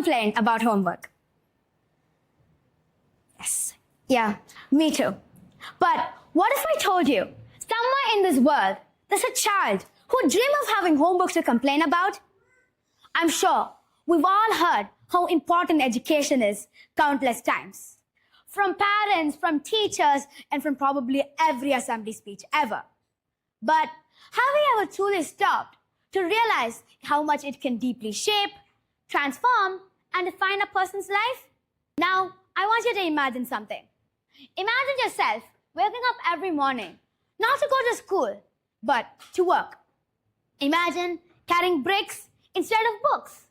complained about homework? Yes. Yeah, me too. But what if I told you, somewhere in this world, there's a child who dreams of having homework to complain about? I'm sure we've all heard how important education is countless times. From parents, from teachers, and from probably every assembly speech ever. But have we ever truly stopped to realize how much it can deeply shape, transform, and define a person's life? Now, I want you to imagine something. Imagine yourself waking up every morning, not to go to school, but to work. Imagine carrying bricks instead of books.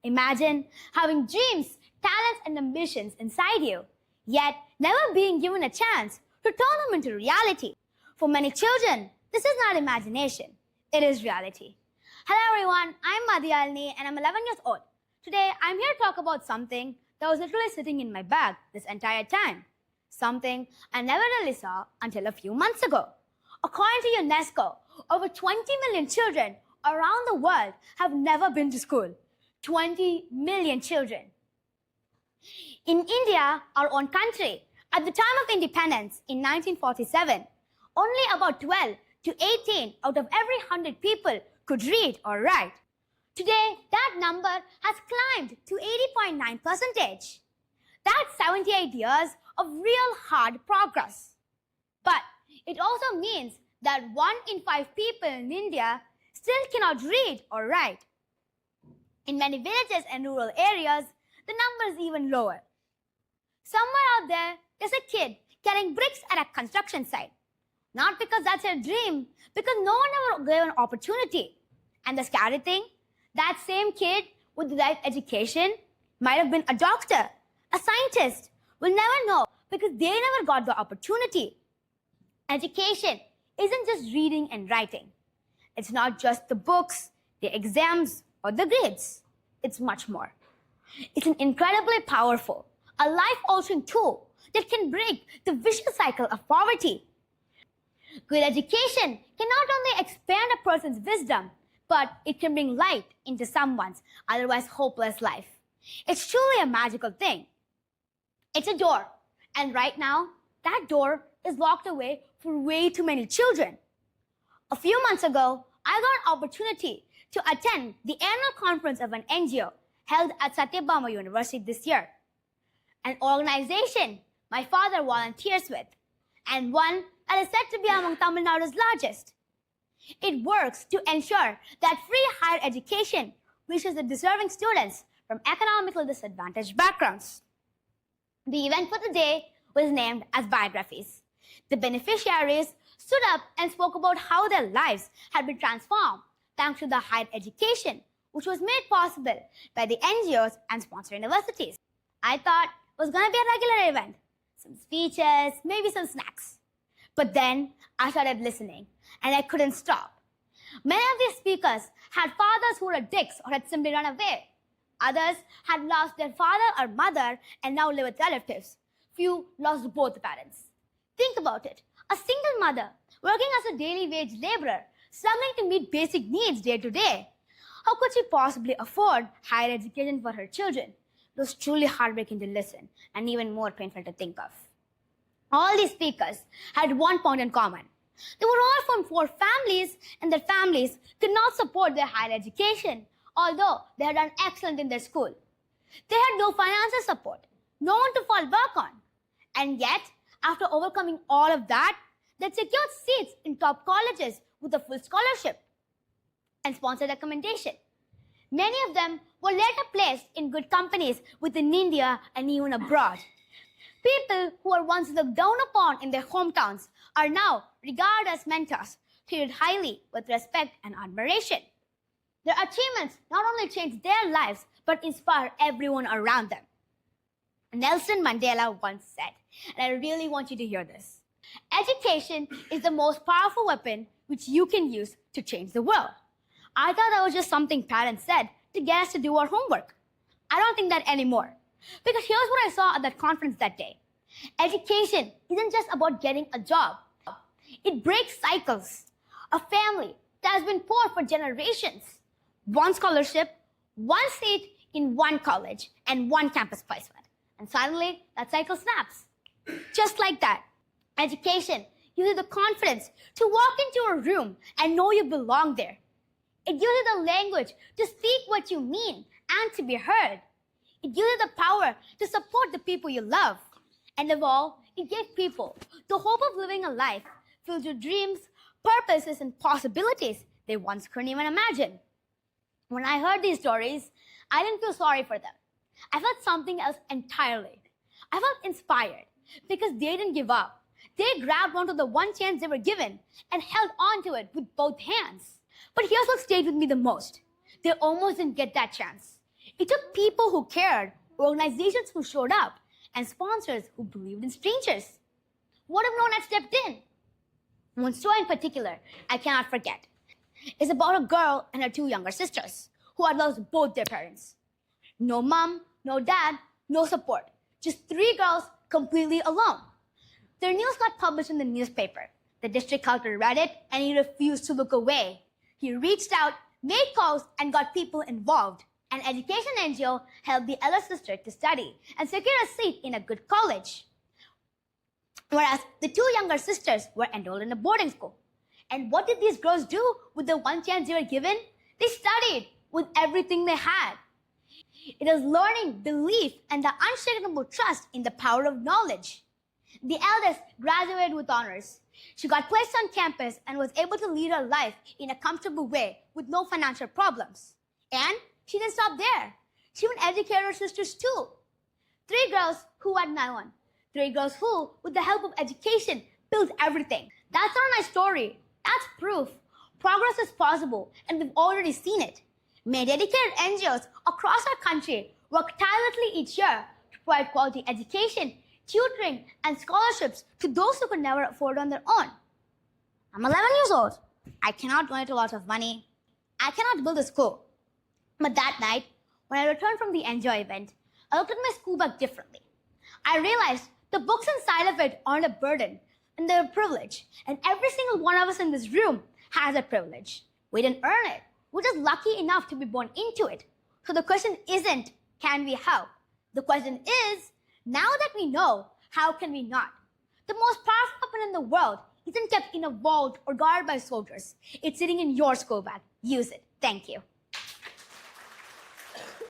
Imagine having dreams, talents, and ambitions inside you, yet never being given a chance to turn them into reality. For many children, this is not imagination, it is reality. Hello everyone, I'm Madhu Yazhini and I'm 11 years old. Today, I'm here to talk about something that was literally sitting in my bag this entire time. Something I never really saw until a few months ago. According to UNESCO, over 20 million children around the world have never been to school. 20 million children. In India, our own country, at the time of independence in 1947, only about 12 to 18 out of every 100 people could read or write. Today, that number has climbed to 80.9%. That's 78 years of real hard progress. But it also means that 1 in 5 people in India still cannot read or write. In many villages and rural areas, the number is even lower. Somewhere out there is a kid carrying bricks at a construction site. Not because that's a dream, because no one ever gave an opportunity. And the scary thing, that same kid with the right education might have been a doctor, a scientist. We'll never know because they never got the opportunity. Education isn't just reading and writing. It's not just the books, the exams, or the grades. It's much more. It's an incredibly powerful, a life-altering tool that can break the vicious cycle of poverty. Good education can not only expand a person's wisdom, but it can bring light into someone's otherwise hopeless life. It's truly a magical thing. It's a door, and right now, that door is locked away for way too many children. A few months ago, I got an opportunity to attend the annual conference of an NGO held at Satyabama University this year. An organization my father volunteers with, and one that is said to be among Tamil Nadu's largest. It works to ensure that free higher education reaches the deserving students from economically disadvantaged backgrounds. The event for the day was named as Biographies. The beneficiaries stood up and spoke about how their lives had been transformed thanks to the higher education, which was made possible by the NGOs and sponsored universities. I thought it was going to be a regular event. Some speeches, maybe some snacks. But then I started listening, and I couldn't stop. Many of these speakers had fathers who were dicks or had simply run away. Others had lost their father or mother and now live with relatives. Few lost both parents. Think about it. A single mother working as a daily wage laborer, struggling to meet basic needs day to day. How could she possibly afford higher education for her children? It was truly heartbreaking to listen and even more painful to think of. All these speakers had one point in common. They were all from poor families, and their families could not support their higher education, although they had done excellent in their school. They had no financial support, no one to fall back on. And yet, after overcoming all of that, they secured seats in top colleges with a full scholarship and sponsored accommodation. Many of them were later placed in good companies within India and even abroad. People who were once looked down upon in their hometowns are now regarded as mentors, treated highly with respect and admiration. Their achievements not only changed their lives, but inspire everyone around them. Nelson Mandela once said, and I really want you to hear this, education is the most powerful weapon which you can use to change the world. I thought that was just something parents said to get us to do our homework. I don't think that anymore. Because here's what I saw at that conference that day. Education isn't just about getting a job. It breaks cycles. A family that has been poor for generations. One scholarship, one seat in one college and one campus placement. And suddenly, that cycle snaps. Just like that. Education gives you the confidence to walk into a room and know you belong there. It gives you the language to speak what you mean and to be heard. It gives you the power to support the people you love. And above all, it gives people the hope of living a life filled with dreams, purposes, and possibilities they once couldn't even imagine. When I heard these stories, I didn't feel sorry for them. I felt something else entirely. I felt inspired because they didn't give up. They grabbed onto the one chance they were given and held on to it with both hands. But here's what stayed with me the most. They almost didn't get that chance. It took people who cared, organizations who showed up, and sponsors who believed in strangers. What if no one had stepped in? One story in particular I cannot forget is about a girl and her two younger sisters who had lost both their parents. No mom, no dad, no support. Just three girls completely alone. Their news got published in the newspaper. The district collector read it and he refused to look away. He reached out, made calls, and got people involved. An education NGO helped the elder sister to study and secure a seat in a good college. Whereas the two younger sisters were enrolled in a boarding school. And what did these girls do with the one chance they were given? They studied with everything they had. It is learning, belief, and the unshakable trust in the power of knowledge. The eldest graduated with honors. She got placed on campus and was able to lead her life in a comfortable way with no financial problems. And she didn't stop there. She even educated her sisters too. Three girls who had no one. Three girls who, with the help of education, built everything. That's not my story. That's proof. Progress is possible, and we've already seen it. Many dedicated NGOs across our country work tirelessly each year to provide quality education, tutoring, and scholarships to those who could never afford on their own. I'm 11 years old. I cannot donate a lot of money. I cannot build a school. But that night, when I returned from the NGO event, I looked at my school bag differently. I realized the books inside of it aren't a burden, and they're a privilege. And every single one of us in this room has a privilege. We didn't earn it. We're just lucky enough to be born into it. So the question isn't, can we help? The question is, now that we know, how can we not? The most powerful weapon in the world isn't kept in a vault or guarded by soldiers. It's sitting in your school bag. Use it. Thank you.